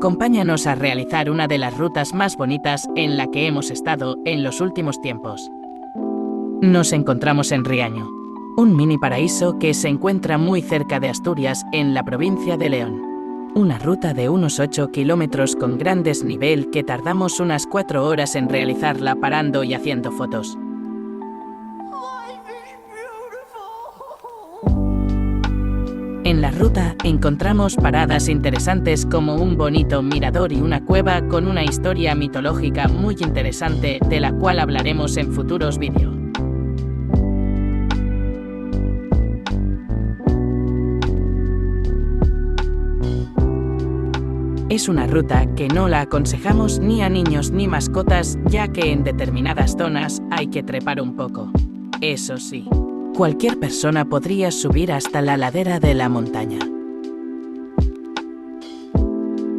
Acompáñanos a realizar una de las rutas más bonitas en la que hemos estado en los últimos tiempos. Nos encontramos en Riaño, un mini paraíso que se encuentra muy cerca de Asturias, en la provincia de León. Una ruta de unos 8 kilómetros con gran desnivel que tardamos unas 4 horas en realizarla parando y haciendo fotos. En la ruta encontramos paradas interesantes como un bonito mirador y una cueva con una historia mitológica muy interesante de la cual hablaremos en futuros vídeos. Es una ruta que no la aconsejamos ni a niños ni mascotas, ya que en determinadas zonas hay que trepar un poco. Eso sí, cualquier persona podría subir hasta la ladera de la montaña.